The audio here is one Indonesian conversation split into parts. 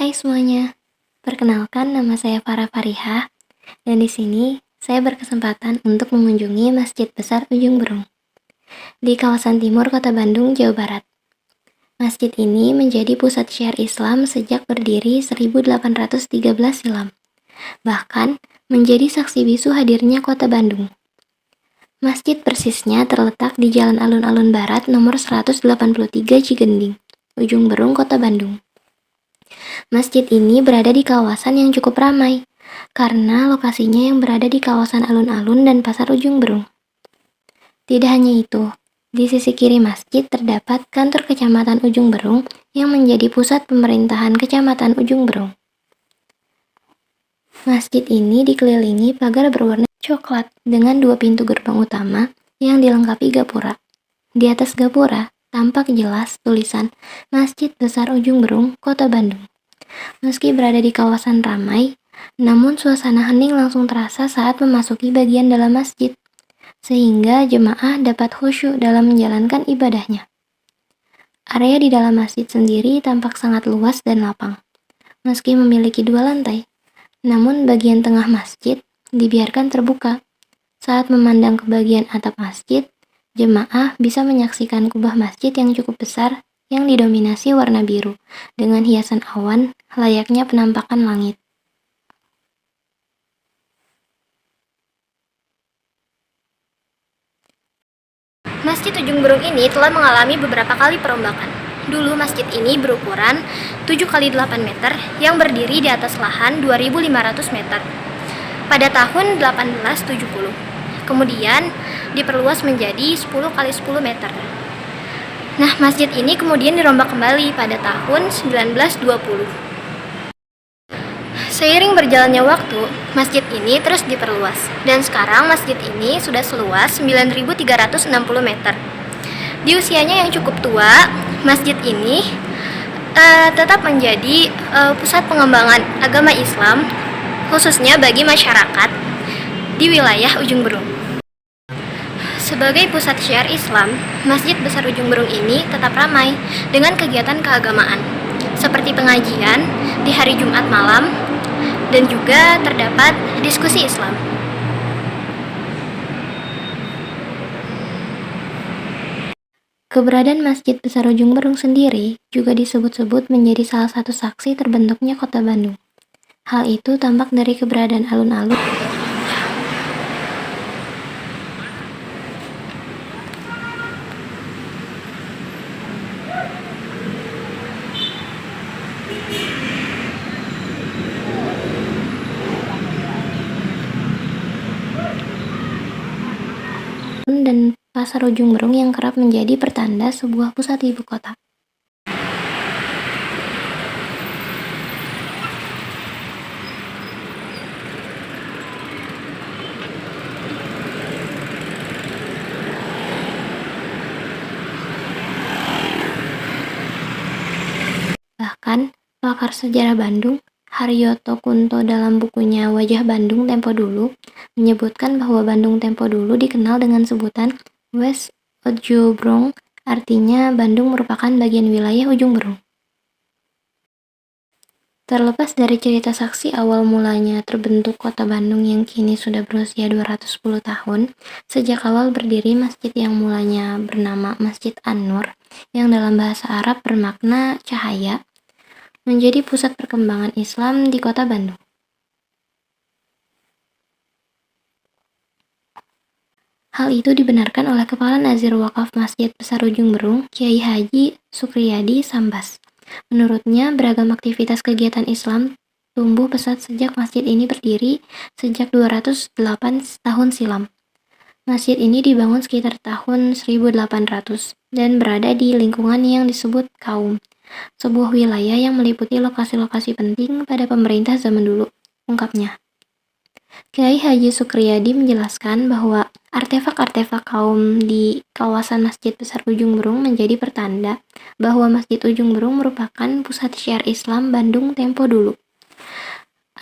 Hai semuanya, perkenalkan nama saya Farah Farihah dan di sini saya berkesempatan untuk mengunjungi Masjid Besar Ujung Berung di kawasan timur Kota Bandung, Jawa Barat. Masjid ini menjadi pusat syiar Islam sejak berdiri 1813 silam, bahkan menjadi saksi bisu hadirnya Kota Bandung. Masjid persisnya terletak di Jalan Alun-Alun Barat nomor 183 Cigending, Ujung Berung, Kota Bandung. Masjid ini berada di kawasan yang cukup ramai, karena lokasinya yang berada di kawasan alun-alun dan pasar Ujung Berung. Tidak hanya itu, di sisi kiri masjid terdapat kantor Kecamatan Ujung Berung yang menjadi pusat pemerintahan Kecamatan Ujung Berung. Masjid ini dikelilingi pagar berwarna coklat dengan 2 pintu gerbang utama yang dilengkapi gapura. Di atas gapura tampak jelas tulisan Masjid Besar Ujung Berung, Kota Bandung. Meski berada di kawasan ramai, namun suasana hening langsung terasa saat memasuki bagian dalam masjid, sehingga jemaah dapat khusyuk dalam menjalankan ibadahnya. Area di dalam masjid sendiri tampak sangat luas dan lapang. Meski memiliki 2 lantai, namun bagian tengah masjid dibiarkan terbuka. Saat memandang ke bagian atap masjid, jemaah bisa menyaksikan kubah masjid yang cukup besar yang didominasi warna biru, dengan hiasan awan layaknya penampakan langit. Masjid Ujung Berung ini telah mengalami beberapa kali perombakan. Dulu masjid ini berukuran 7 x 8 meter yang berdiri di atas lahan 2.500 meter pada tahun 1870. Kemudian diperluas menjadi 10 x 10 meter. Nah, masjid ini kemudian dirombak kembali pada tahun 1920. Seiring berjalannya waktu, masjid ini terus diperluas, dan sekarang masjid ini sudah seluas 9.360 meter. Di usianya yang cukup tua, masjid ini tetap menjadi pusat pengembangan agama Islam, khususnya bagi masyarakat di wilayah Ujung Berung. Sebagai pusat syiar Islam, Masjid Besar Ujung Berung ini tetap ramai dengan kegiatan keagamaan, seperti pengajian di hari Jumat malam, dan juga terdapat diskusi Islam. Keberadaan Masjid Besar Ujung Berung sendiri juga disebut-sebut menjadi salah satu saksi terbentuknya Kota Bandung. Hal itu tampak dari keberadaan alun-alun dan pasar Ujung Berung yang kerap menjadi pertanda sebuah pusat ibu kota. Bahkan, pakar sejarah Bandung, Haryoto Kunto dalam bukunya Wajah Bandung Tempo Dulu, menyebutkan bahwa Bandung Tempo Dulu dikenal dengan sebutan West Ujung Berung, artinya Bandung merupakan bagian wilayah Ujung Berung. Terlepas dari cerita saksi awal mulanya terbentuk Kota Bandung yang kini sudah berusia 210 tahun, sejak awal berdiri masjid yang mulanya bernama Masjid An-Nur, yang dalam bahasa Arab bermakna cahaya, menjadi pusat perkembangan Islam di Kota Bandung. Hal itu dibenarkan oleh Kepala Nazir Wakaf Masjid Besar Ujung Berung, Kiai Haji Sukriyadi Sambas. Menurutnya, beragam aktivitas kegiatan Islam tumbuh pesat sejak masjid ini berdiri sejak 208 tahun silam. Masjid ini dibangun sekitar tahun 1800 dan berada di lingkungan yang disebut Kaum, sebuah wilayah yang meliputi lokasi-lokasi penting pada pemerintah zaman dulu, ungkapnya. Kiai Haji Sukriyadi menjelaskan bahwa artefak-artefak kaum di kawasan Masjid Besar Ujung Berung menjadi pertanda bahwa Masjid Ujung Berung merupakan pusat syiar Islam Bandung tempo dulu.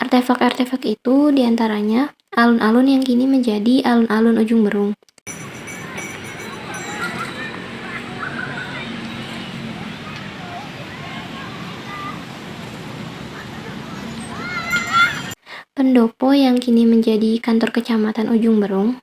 Artefak-artefak itu diantaranya alun-alun yang kini menjadi alun-alun Ujung Berung. pendopo yang kini menjadi kantor kecamatan Ujung Berung,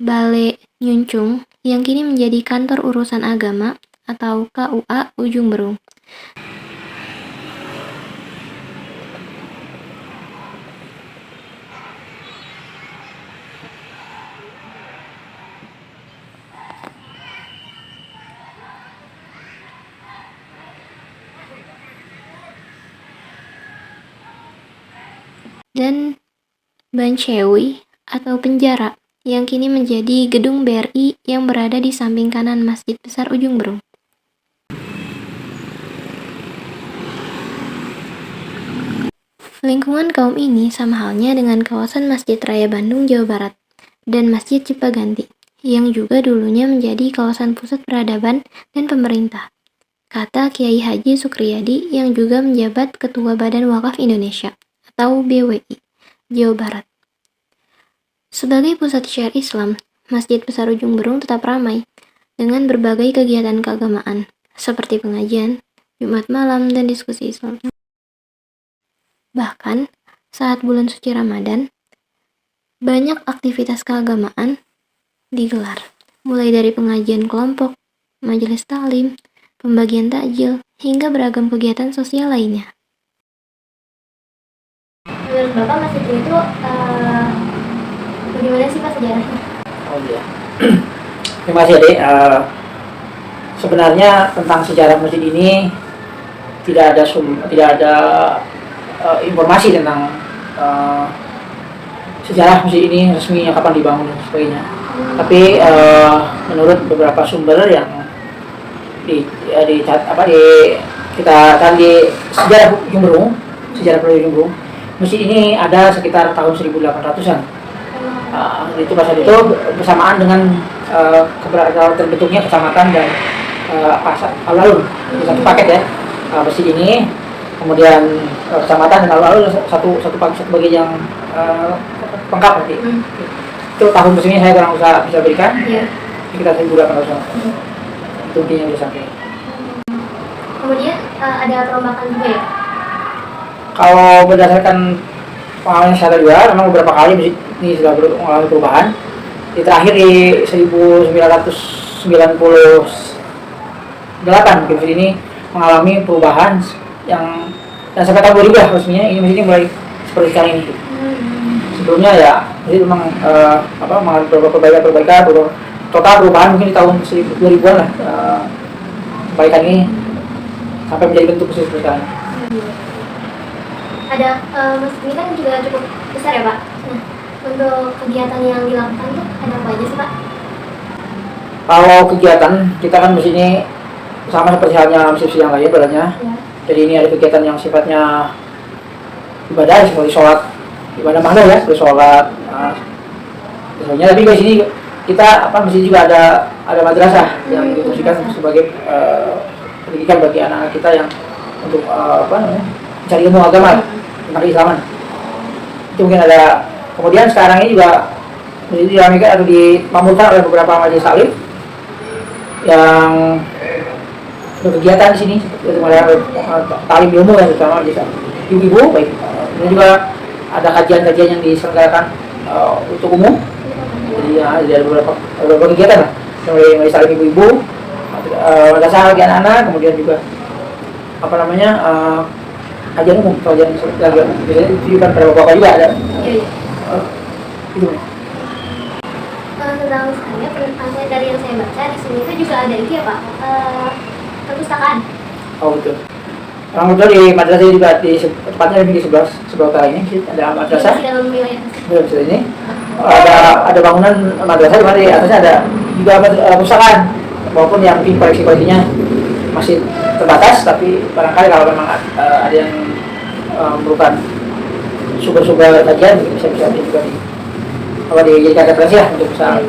Balai Nyuncung yang kini menjadi kantor urusan agama atau KUA Ujung Berung. Dan Bancewi atau penjara yang kini menjadi gedung BRI yang berada di samping kanan Masjid Besar Ujung Berung. Lingkungan kaum ini sama halnya dengan kawasan Masjid Raya Bandung, Jawa Barat, dan Masjid Cipaganti, yang juga dulunya menjadi kawasan pusat peradaban dan pemerintah, kata Kiai Haji Sukriyadi yang juga menjabat Ketua Badan Wakaf Indonesia atau BWI, Jawa Barat. Sebagai pusat syiar Islam, Masjid Besar Ujung Berung tetap ramai dengan berbagai kegiatan keagamaan seperti pengajian, Jumat malam, dan diskusi Islam. Bahkan, saat bulan suci Ramadan, banyak aktivitas keagamaan digelar, mulai dari pengajian kelompok, majelis taklim, pembagian takjil, hingga beragam kegiatan sosial lainnya. Menurut Bapak, masjid itu bagaimana sih Pak sejarahnya? Oh iya. Terima kasih Adik. Sebenarnya tentang sejarah masjid ini tidak ada informasi tentang sejarah masjid ini resminya kapan dibangun dan sebagainya. Tapi menurut beberapa sumber yang kita cari di sejarah Ujung Berung, masjid ini ada sekitar tahun 1800-an. Itu pada saat itu bersamaan dengan terbentuknya kecamatan dan alun-alun, satu paket ya. Masjid ini kemudian kecamatan dan alun-alun satu bagian yang lengkap nanti. Itu tahun persisnya saya kurang bisa berikan. Sekitar 1800-an. Itu intinya yang sampai. Kemudian ada perombakan juga ya? Kalau berdasarkan pengalaman saya juga, memang beberapa kali masjid ini sudah mengalami perubahan. Di terakhir di 1998 mungkin masjid ini mengalami perubahan yang dan sampai tahun 2000 lah resminya ini masjid ini mulai seperti sekarang ini. Sebelumnya ya masjid memang mengalami beberapa perbaikan, total perubahan mungkin di tahun 2000-an lah. Perbaikan ini sampai menjadi bentuk masjid seperti sekarang. Ada masjid ini kan juga cukup besar ya Pak. Nah, untuk kegiatan yang dilakukan tuh ada apa aja sih Pak? Kalau kegiatan kita kan di sini sama seperti halnya masjid yang lain berarti. Jadi ini ada kegiatan yang sifatnya ibadah seperti sholat, ibadah makhluk ya, seperti sholat. Misalnya tapi di sini kita masjid juga ada madrasah yang difungsikan sebagai pendidikan bagi anak-anak kita yang untuk mencari ilmu agama tentang Islaman. Itu mungkin ada. Kemudian sekarang ini juga diramaikan atau dimakmurkan oleh beberapa majelis taklim yang berkegiatan di sini, yaitu taklim ilmu yang terutama majelis ibu-ibu baik. Kemudian juga ada kajian-kajian yang diselenggarakan untuk umum. Jadi ada beberapa kegiatan lah, mulai majelis taklim ibu-ibu, madrasah bagi anak-anak, kemudian juga kajian umum, kajian lagi biasanya ditujukan pada bapak juga ada. Itu. Tentang saya dari yang saya baca di sini itu juga ada itu ya Pak, perpustakaan. Oh betul. Betul di madrasah juga tepatnya di sebelah utara ini ada madrasah. Di dalam wilayah. Betul ini. Ada bangunan madrasah di mana di atasnya ada juga perpustakaan maupun yang mungkin koleksinya masih terbatas, tapi barangkali kalau memang ada yang memerlukan sumber-sumber kajian mungkin bisa juga dijadikan referensi lah untuk bisa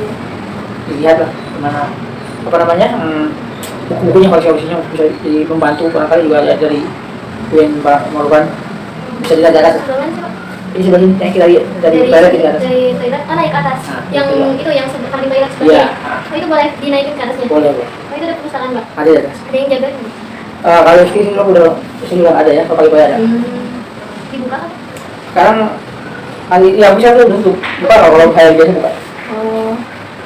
dilihat lah gimana buku-bukunya, koleksi-koleksinya bisa membantu barangkali juga ya, dari yang memerlukan bisa dilihat. Ini sebagian yang kita lihat dari toilet di atas. Dari toilet naik ke atas. Yang itu yang seperti toilet seperti. Iya. Oh, itu boleh dinaikin ke atasnya. Boleh. Oh, itu ada perpustakaan Mbak? Ada di atas. Ada yang jaga nggak? Kalau sini lo udah sini kan ada ya, kalau pagi-pagi ada. Dibuka kan? Sekarang kali ya bisa tuh tutup. Buka kalau kayak biasa buka. Oh,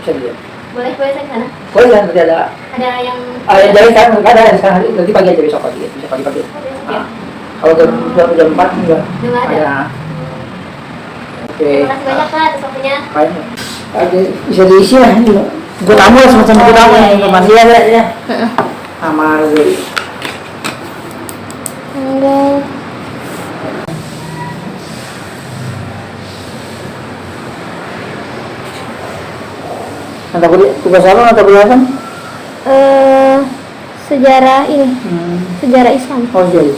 Bisa dilihat. boleh saya ke sana? Boleh kan nanti ada. Ada yang Yang jadi sekarang nggak ada sekarang nanti pagi aja besok pagi, bisa pagi-pagi. ya? Kalau jam 4 enggak. Nggak ada. Ada. Oke. Terima kasih banyak Pak atas waktunya. Baik. Oke, bisa diisi lah ini. Gue tamu lah semacam gue tamu iya, informasi ada ya. Sama dari Enggak. mata kuliah tugas apa mata kuliah kan? Sejarah ini, sejarah Islam. Oh jadi.